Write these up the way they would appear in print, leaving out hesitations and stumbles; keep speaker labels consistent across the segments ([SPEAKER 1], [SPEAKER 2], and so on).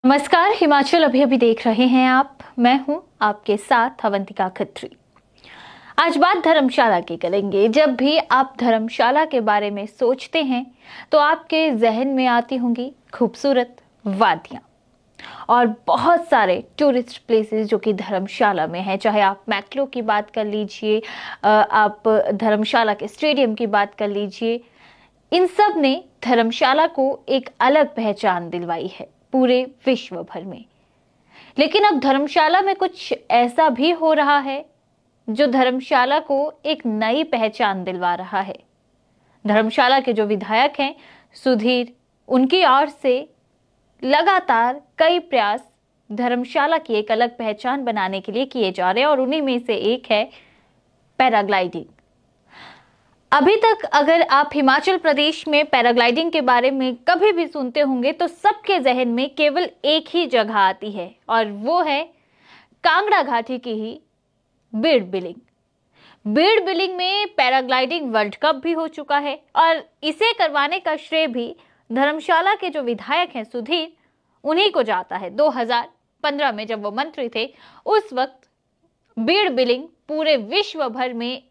[SPEAKER 1] नमस्कार, हिमाचल अभी अभी देख रहे हैं आप। मैं हूं आपके साथ अवंतिका खत्री। आज बात धर्मशाला की करेंगे। जब भी आप धर्मशाला के बारे में सोचते हैं तो आपके जहन में आती होंगी खूबसूरत वादियां और बहुत सारे टूरिस्ट प्लेसेस जो कि धर्मशाला में है। चाहे आप मैक्लो की बात कर लीजिए, आप धर्मशाला के स्टेडियम की बात कर लीजिए, इन सब ने धर्मशाला को एक अलग पहचान दिलवाई है पूरे विश्व भर में। लेकिन अब धर्मशाला में कुछ ऐसा भी हो रहा है जो धर्मशाला को एक नई पहचान दिलवा रहा है। धर्मशाला के जो विधायक हैं सुधीर, उनकी ओर से लगातार कई प्रयास धर्मशाला की एक अलग पहचान बनाने के लिए किए जा रहे हैं और उन्हीं में से एक है पैराग्लाइडिंग। अभी तक अगर आप हिमाचल प्रदेश में पैराग्लाइडिंग के बारे में कभी भी सुनते होंगे तो सबके जहन में केवल एक ही जगह आती है और वो है कांगड़ा घाटी की ही बीड़ बिलिंग। बीड़ बिलिंग में पैराग्लाइडिंग वर्ल्ड कप भी हो चुका है और इसे करवाने का श्रेय भी धर्मशाला के जो विधायक हैं सुधीर, उन्हीं को जाता है। 2015 में जब वो मंत्री थे उस वक्त बीड़ बिलिंग पूरे विश्व भर में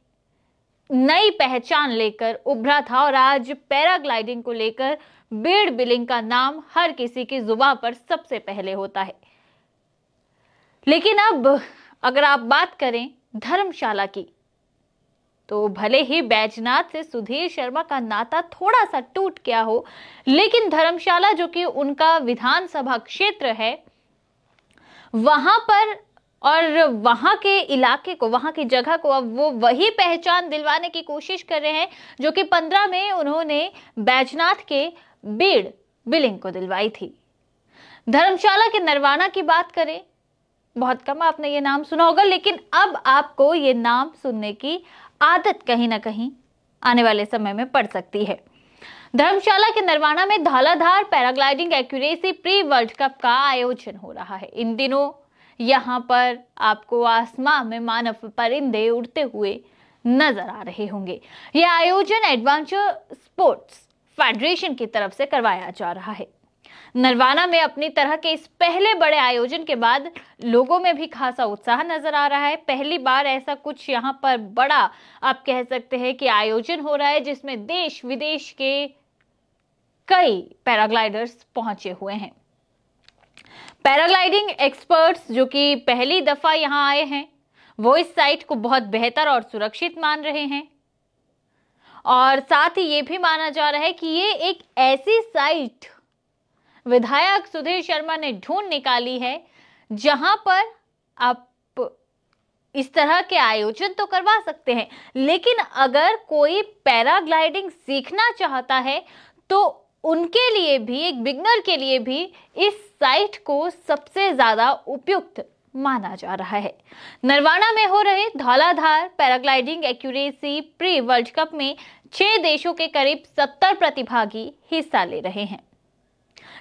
[SPEAKER 1] नई पहचान लेकर उभरा था और आज पैराग्लाइडिंग को लेकर बीड़ बिलिंग का नाम हर किसी की जुबान पर सबसे पहले होता है। लेकिन अब अगर आप बात करें धर्मशाला की, तो भले ही बैजनाथ से सुधीर शर्मा का नाता थोड़ा सा टूट गया हो, लेकिन धर्मशाला जो कि उनका विधानसभा क्षेत्र है, वहां पर और वहां के इलाके को, वहां की जगह को अब वो वही पहचान दिलवाने की कोशिश कर रहे हैं जो कि 15 में उन्होंने बैजनाथ के बीड़ बिलिंग को दिलवाई थी। धर्मशाला के नरवाना की बात करें, बहुत कम आपने ये नाम सुना होगा, लेकिन अब आपको ये नाम सुनने की आदत कहीं ना कहीं आने वाले समय में पड़ सकती है। धर्मशाला के नरवाना में Dhauladhar paragliding accuracy pre world cup का आयोजन हो रहा है। इन दिनों यहाँ पर आपको आसमान में मानव परिंदे उड़ते हुए नजर आ रहे होंगे। यह आयोजन एडवेंचर स्पोर्ट्स फेडरेशन की तरफ से करवाया जा रहा है। नरवाना में अपनी तरह के इस पहले बड़े आयोजन के बाद लोगों में भी खासा उत्साह नजर आ रहा है। पहली बार ऐसा कुछ यहाँ पर बड़ा आप कह सकते हैं कि आयोजन हो रहा है जिसमें देश विदेश के कई पैराग्लाइडर्स पहुंचे हुए हैं। पैराग्लाइडिंग एक्सपर्ट्स जो कि पहली दफा यहां आए हैं वो इस साइट को बहुत बेहतर और सुरक्षित मान रहे हैं और साथ ही ये भी माना जा रहा है कि ये एक ऐसी साइट विधायक सुधीर शर्मा ने ढूंढ निकाली है जहां पर आप इस तरह के आयोजन तो करवा सकते हैं, लेकिन अगर कोई पैराग्लाइडिंग सीखना चाहता है तो उनके लिए भी, एक बिगनर के लिए भी इस साइट को सबसे ज्यादा उपयुक्त माना जा रहा है। नरवाना में हो रहे Dhauladhar paragliding accuracy pre world cup में 6 देशों के करीब 70 प्रतिभागी हिस्सा ले रहे हैं।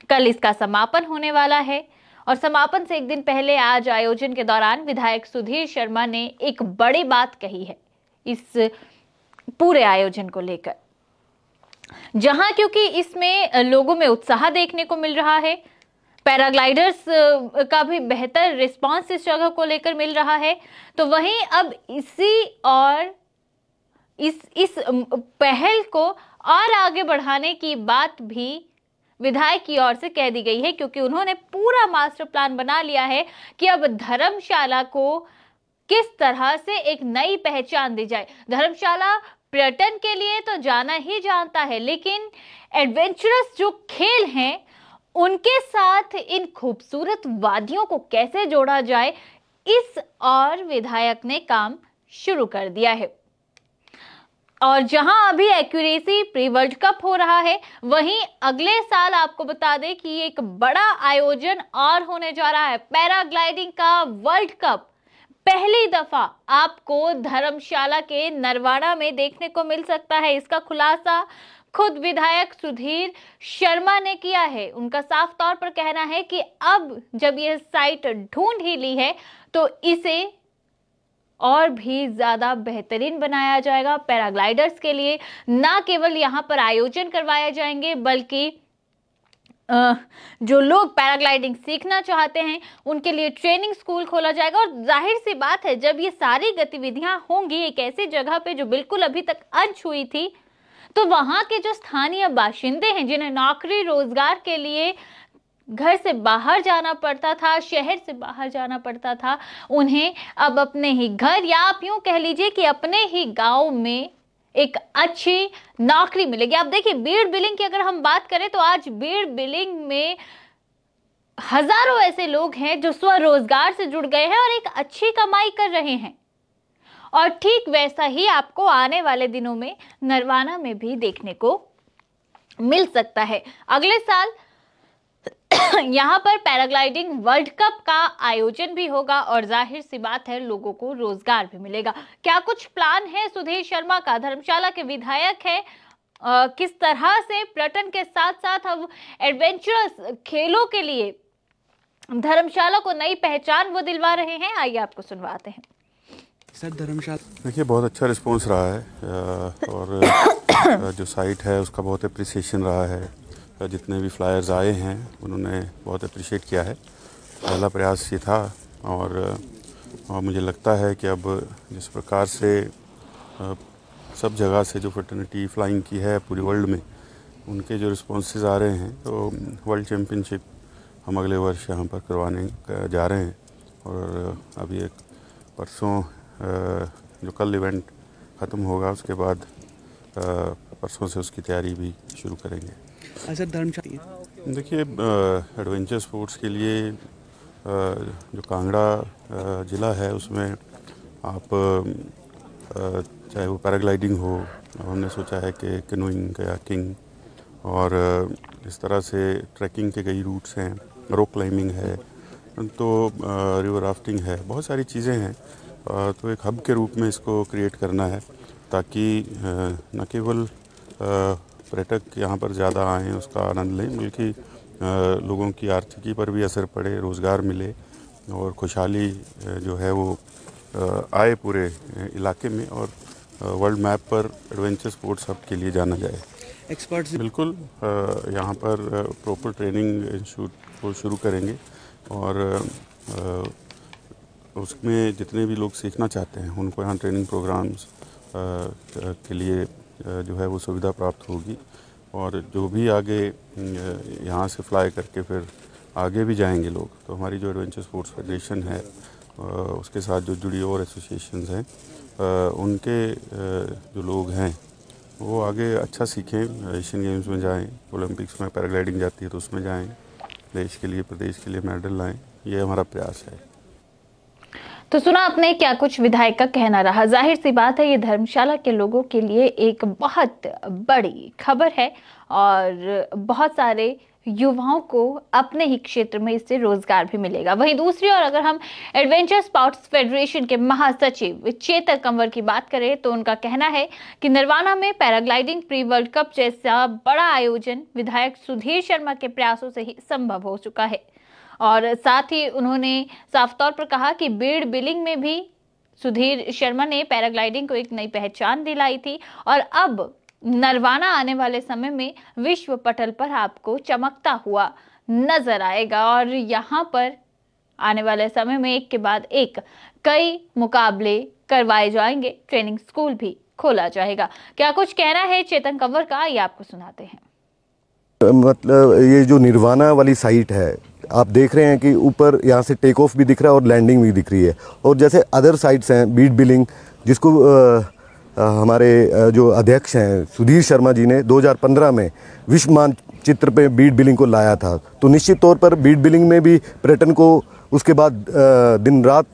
[SPEAKER 1] कल इसका समापन होने वाला है और समापन से एक दिन पहले आज आयोजन के दौरान विधायक सुधीर शर्मा ने एक बड़ी बात कही है इस पूरे आयोजन को लेकर, जहां क्योंकि इसमें लोगों में उत्साह देखने को मिल रहा है, पैराग्लाइडर्स का भी बेहतर रिस्पांस इस जगह को लेकर मिल रहा है, तो वहीं अब इसी और इस पहल को और आगे बढ़ाने की बात भी विधायक की ओर से कह दी गई है, क्योंकि उन्होंने पूरा मास्टर प्लान बना लिया है कि अब धर्मशाला को किस तरह से एक नई पहचान दी जाए। धर्मशाला पर्यटन के लिए तो जाना ही जानता है, लेकिन एडवेंचरस जो खेल हैं उनके साथ इन खूबसूरत वादियों को कैसे जोड़ा जाए, इस और विधायक ने काम शुरू कर दिया है। और जहां अभी एक्यूरेसी प्री वर्ल्ड कप हो रहा है, वहीं अगले साल आपको बता दें कि एक बड़ा आयोजन और होने जा रहा है, पैराग्लाइडिंग का वर्ल्ड कप। पहली दफा आपको धर्मशाला के नरवाना में देखने को मिल सकता है। इसका खुलासा खुद विधायक सुधीर शर्मा ने किया है। उनका साफ तौर पर कहना है कि अब जब यह साइट ढूंढ ही ली है तो इसे और भी ज्यादा बेहतरीन बनाया जाएगा पैराग्लाइडर्स के लिए। ना केवल यहां पर आयोजन करवाए जाएंगे बल्कि जो लोग पैराग्लाइडिंग सीखना चाहते हैं उनके लिए ट्रेनिंग स्कूल खोला जाएगा। और जाहिर सी बात है, जब ये सारी गतिविधियां होंगी एक ऐसी जगह पे जो बिल्कुल अभी तक अनछुई थी, तो वहां के जो स्थानीय बाशिंदे हैं, जिन्हें नौकरी रोजगार के लिए घर से बाहर जाना पड़ता था, शहर से बाहर जाना पड़ता था, उन्हें अब अपने ही घर, या आप यूं कह लीजिए कि अपने ही गांव में एक अच्छी नौकरी मिलेगी। आप देखिए, बीड़ बिलिंग की अगर हम बात करें तो आज बीड़ बिलिंग में हजारों ऐसे लोग हैं जो स्वरोजगार से जुड़ गए हैं और एक अच्छी कमाई कर रहे हैं। और ठीक वैसा ही आपको आने वाले दिनों में नरवाना में भी देखने को मिल सकता है। अगले साल यहाँ पर पैराग्लाइडिंग वर्ल्ड कप का आयोजन भी होगा और जाहिर सी बात है लोगों को रोजगार भी मिलेगा। क्या कुछ प्लान है सुधीर शर्मा का? धर्मशाला के विधायक है, किस तरह से पर्यटन के साथ साथ अब एडवेंचरस खेलों के लिए धर्मशाला को नई पहचान वो दिलवा रहे हैं, आइए आपको सुनवाते हैं।
[SPEAKER 2] सर, धर्मशाला
[SPEAKER 3] देखिए बहुत अच्छा रिस्पॉन्स रहा है और जो साइट है उसका बहुत अप्रिसिएशन रहा है। जितने भी फ्लायर्स आए हैं उन्होंने बहुत अप्रिशिएट किया है। पहला प्रयास ये था और मुझे लगता है कि अब जिस प्रकार से सब जगह से जो फ्रेटर्निटी फ्लाइंग की है पूरी वर्ल्ड में, उनके जो रिस्पॉन्सेज आ रहे हैं, तो वर्ल्ड चैम्पियनशिप हम अगले वर्ष यहाँ पर करवाने जा रहे हैं। और अभी एक परसों जो कल इवेंट ख़त्म होगा उसके बाद परसों से उसकी तैयारी भी शुरू करेंगे।
[SPEAKER 2] सर, धर्मशाला
[SPEAKER 3] देखिए एडवेंचर स्पोर्ट्स के लिए जो कांगड़ा ज़िला है उसमें आप चाहे वो पैराग्लाइडिंग हो, हमने सोचा है कि कैनोइंग, कयाकिंग और इस तरह से ट्रैकिंग के कई रूट्स हैं, रॉक क्लाइंबिंग है, तो रिवर राफ्टिंग है, बहुत सारी चीज़ें हैं। तो एक हब के रूप में इसको क्रिएट करना है ताकि न केवल पर्यटक यहाँ पर ज़्यादा आएँ, उसका आनंद लें, बल्कि लोगों की आर्थिकी पर भी असर पड़े, रोज़गार मिले और खुशहाली जो है वो आए पूरे इलाके में और वर्ल्ड मैप पर एडवेंचर स्पोर्ट्स हब के लिए जाना जाए।
[SPEAKER 2] एक्सपर्ट्स
[SPEAKER 3] बिल्कुल यहाँ पर प्रॉपर ट्रेनिंग इंस्टीट्यूट को शुरू करेंगे और उसमें जितने भी लोग सीखना चाहते हैं उनको यहाँ ट्रेनिंग प्रोग्राम्स के लिए जो है वो सुविधा प्राप्त होगी। और जो भी आगे यहाँ से फ्लाई करके फिर आगे भी जाएंगे लोग, तो हमारी जो एडवेंचर स्पोर्ट्स फेडरेशन है उसके साथ जो जुड़ी और एसोसिएशंस हैं, उनके जो लोग हैं वो आगे अच्छा सीखें, एशियन गेम्स में जाएं, ओलंपिक्स में पैराग्लाइडिंग जाती है तो उसमें जाएं, देश के लिए, प्रदेश के लिए मेडल लाएं, ये हमारा प्रयास है।
[SPEAKER 1] तो सुना आपने क्या कुछ विधायक का कहना रहा। जाहिर सी बात है ये धर्मशाला के लोगों के लिए एक बहुत बड़ी खबर है और बहुत सारे युवाओं को अपने ही क्षेत्र में इससे रोजगार भी मिलेगा। वहीं दूसरी ओर अगर हम एडवेंचर स्पोर्ट्स फेडरेशन के महासचिव चेतक कंवर की बात करें तो उनका कहना है कि नरवाना में पैराग्लाइडिंग प्री वर्ल्ड कप जैसा बड़ा आयोजन विधायक सुधीर शर्मा के प्रयासों से ही संभव हो चुका है। और साथ ही उन्होंने साफ तौर पर कहा कि बीड़ बिलिंग में भी सुधीर शर्मा ने पैराग्लाइडिंग को एक नई पहचान दिलाई थी और अब नरवाना आने वाले समय में विश्व पटल पर आपको चमकता हुआ नजर आएगा और यहाँ पर आने वाले समय में एक के बाद एक कई मुकाबले करवाए जाएंगे, ट्रेनिंग स्कूल भी खोला जाएगा। क्या कुछ कहना है चेतन कंवर का, ये आपको सुनाते हैं।
[SPEAKER 4] मतलब ये जो निर्वाणा वाली साइट है, आप देख रहे हैं कि ऊपर यहाँ से टेक ऑफ भी दिख रहा है और लैंडिंग भी दिख रही है। और जैसे अदर साइट्स हैं, बीड़ बिलिंग, जिसको हमारे जो अध्यक्ष हैं सुधीर शर्मा जी ने 2015 में विश्व मानचित्र पे बीड़ बिलिंग को लाया था, तो निश्चित तौर पर बीड़ बिलिंग में भी पर्यटन को उसके बाद दिन रात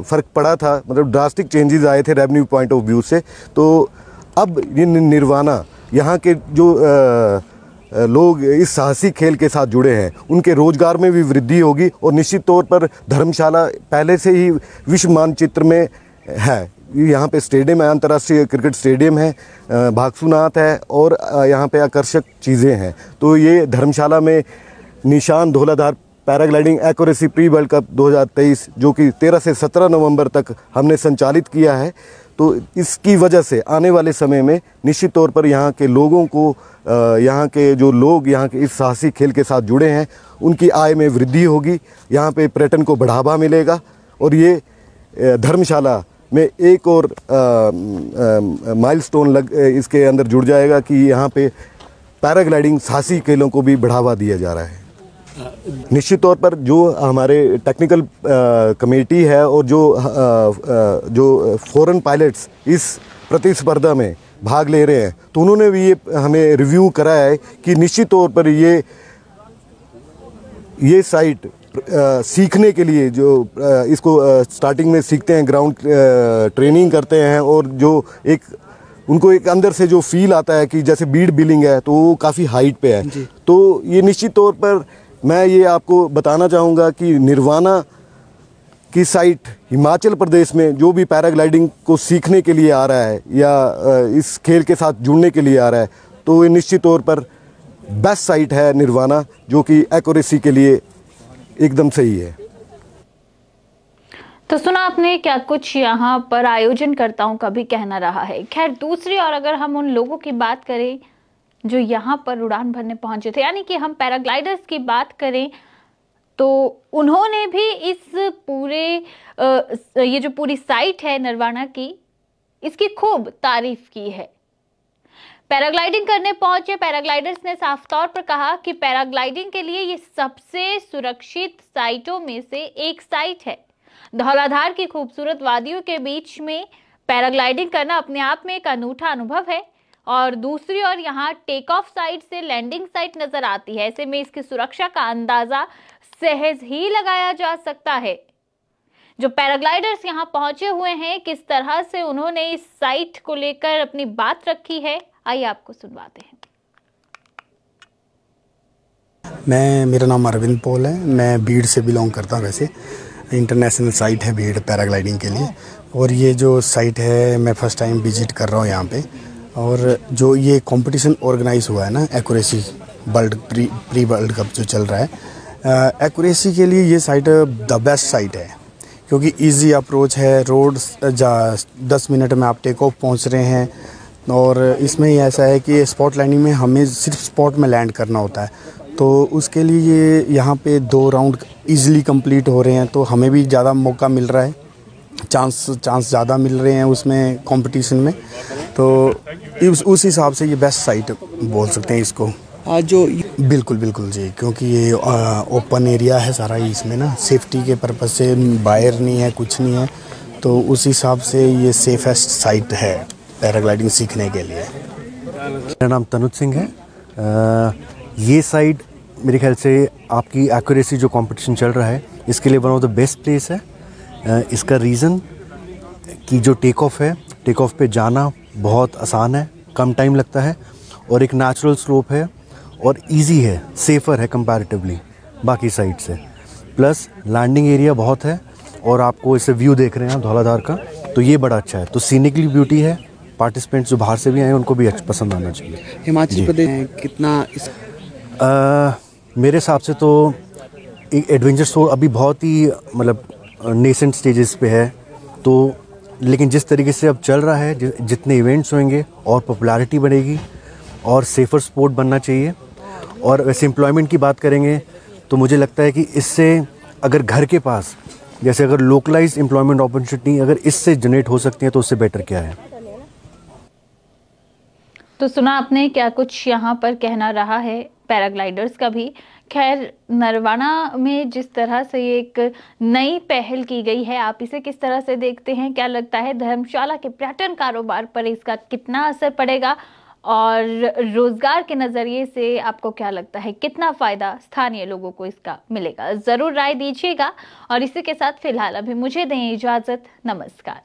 [SPEAKER 4] फ़र्क पड़ा था, मतलब ड्रास्टिक चेंजेस आए थे रेवेन्यू पॉइंट ऑफ व्यू से। तो अब ये निर्वाणा, यहाँ के जो लोग इस साहसिक खेल के साथ जुड़े हैं उनके रोजगार में भी वृद्धि होगी और निश्चित तौर पर धर्मशाला पहले से ही विश्व मानचित्र में है। यहाँ पे स्टेडियम है, अंतर्राष्ट्रीय क्रिकेट स्टेडियम है, भागसूनाथ है और यहाँ पे आकर्षक चीज़ें हैं। तो ये धर्मशाला में निशान Dhauladhar paragliding accuracy pre world cup 2023 जो कि 13 से 17 नवंबर तक हमने संचालित किया है, तो तो इसकी वजह से आने वाले समय में निश्चित तौर पर यहाँ के लोगों को, यहाँ के जो लोग यहाँ के इस साहसिक खेल के साथ जुड़े हैं, उनकी आय में वृद्धि होगी, यहाँ पे पर्यटन को बढ़ावा मिलेगा और ये धर्मशाला में एक और माइलस्टोन इसके अंदर जुड़ जाएगा कि यहाँ पे पैराग्लाइडिंग साहसिक खेलों को भी बढ़ावा दिया जा रहा है। निश्चित तौर पर जो हमारे टेक्निकल कमेटी है और जो फॉरेन पायलट्स इस प्रतिस्पर्धा में भाग ले रहे हैं, तो उन्होंने भी ये हमें रिव्यू कराया है कि निश्चित तौर पर ये साइट सीखने के लिए जो इसको स्टार्टिंग में सीखते हैं, ग्राउंड ट्रेनिंग करते हैं और जो उनको एक अंदर से जो फील आता है कि जैसे बीड बिलिंग है तो वो काफ़ी हाइट पे है, तो ये निश्चित तौर पर मैं ये आपको बताना चाहूँगा कि निर्वाणा की साइट हिमाचल प्रदेश में जो भी पैराग्लाइडिंग को सीखने के लिए आ रहा है या इस खेल के साथ जुड़ने के लिए आ रहा है, तो ये निश्चित तौर पर बेस्ट साइट है निर्वाणा, जो कि एक्यूरेसी के लिए एकदम सही है।
[SPEAKER 1] तो सुना आपने क्या कुछ यहाँ पर आयोजनकर्ताओं का भी कहना रहा है। खैर, दूसरी और अगर हम उन लोगों की बात करें जो यहाँ पर उड़ान भरने पहुंचे थे, यानी कि हम पैराग्लाइडर्स की बात करें, तो उन्होंने भी इस पूरे ये जो पूरी साइट है निर्वाणा की, इसकी खूब तारीफ की है। पैराग्लाइडिंग करने पहुंचे पैराग्लाइडर्स ने साफ तौर पर कहा कि पैराग्लाइडिंग के लिए ये सबसे सुरक्षित साइटों में से एक साइट है। धौलाधार की खूबसूरत वादियों के बीच में पैराग्लाइडिंग करना अपने आप में एक अनूठा अनुभव है और दूसरी ओर यहाँ टेक ऑफ साइट से लैंडिंग साइट नजर आती है। ऐसे में इसकी सुरक्षा का अंदाजा सहज ही लगाया जा सकता है। जो पैराग्लाइडर्स यहाँ पहुंचे हुए हैं, किस तरह से उन्होंने इस साइट को लेकर अपनी बात रखी है, आइए आपको सुनवाते हैं।
[SPEAKER 5] मेरा नाम अरविंद पॉल है, मैं बीड़ से बिलोंग करता हूँ। वैसे इंटरनेशनल साइट है बीड़ पैराग्लाइडिंग के लिए, और ये जो साइट है मैं फर्स्ट टाइम विजिट कर रहा हूँ यहाँ पे। और जो ये कंपटीशन ऑर्गेनाइज हुआ है ना, accuracy world pre world cup जो चल रहा है, एक्यूरेसी के लिए ये साइट द बेस्ट साइट है, क्योंकि इजी अप्रोच है। रोड 10 मिनट में आप टेक ऑफ पहुँच रहे हैं, और इसमें ही ऐसा है कि स्पॉट लैंडिंग में हमें सिर्फ स्पॉट में लैंड करना होता है, तो उसके लिए ये यहाँ पे 2 राउंड इजीली कंप्लीट हो रहे हैं, तो हमें भी ज़्यादा मौका मिल रहा है, चांस ज़्यादा मिल रहे हैं उसमें कंपटीशन में। तो उस हिसाब से ये बेस्ट साइट बोल सकते हैं इसको।
[SPEAKER 2] आज जो
[SPEAKER 5] बिल्कुल जी, क्योंकि ये ओपन एरिया है सारा, इसमें ना सेफ्टी के पर्पज़ से वायर नहीं है, कुछ नहीं है, तो उस हिसाब से ये सेफेस्ट साइट है पैराग्लाइडिंग सीखने के लिए।
[SPEAKER 6] मेरा नाम तनुज सिंह है। ये साइट मेरे ख्याल से आपकी एक्यूरेसी जो कंपटीशन चल रहा है, इसके लिए one of the best place है। इसका रीज़न कि जो टेक ऑफ है, टेक ऑफ पे जाना बहुत आसान है, कम टाइम लगता है, और एक नेचुरल स्लोप है और इजी है, सेफ़र है कंपैरेटिवली बाकी साइड से। प्लस लैंडिंग एरिया बहुत है, और आपको इसे व्यू देख रहे हैं आप धौलाधार का, तो ये बड़ा अच्छा है। तो सीनिकली ब्यूटी है, पार्टिसिपेंट्स जो बाहर से भी आए उनको भी पसंद आना चाहिए।
[SPEAKER 2] हिमाचल प्रदेश कितना
[SPEAKER 6] मेरे हिसाब से तो एक एडवेंचर स्पोर्ट अभी बहुत ही मतलब नेसेंट स्टेजेस पे है, तो लेकिन जिस तरीके से अब चल रहा है, जितने इवेंट्स होंगे और पॉपुलैरिटी बढ़ेगी और सेफ़र स्पोर्ट बनना चाहिए। और वैसे एम्प्लॉयमेंट की बात करेंगे तो मुझे लगता है कि इससे अगर घर के पास जैसे अगर लोकलाइज्ड एम्प्लॉयमेंट अपॉर्चुनिटी अगर इससे जनरेट हो सकती है तो उससे बेटर क्या है।
[SPEAKER 1] तो सुना आपने क्या कुछ यहाँ पर कहना रहा है पैराग्लाइडर्स का भी। खैर, निर्वाणा में जिस तरह से ये एक नई पहल की गई है, आप इसे किस तरह से देखते हैं? क्या लगता है धर्मशाला के पर्यटन कारोबार पर इसका कितना असर पड़ेगा, और रोजगार के नज़रिए से आपको क्या लगता है कितना फ़ायदा स्थानीय लोगों को इसका मिलेगा? ज़रूर राय दीजिएगा। और इसी के साथ फिलहाल अभी मुझे दें इजाज़त। नमस्कार।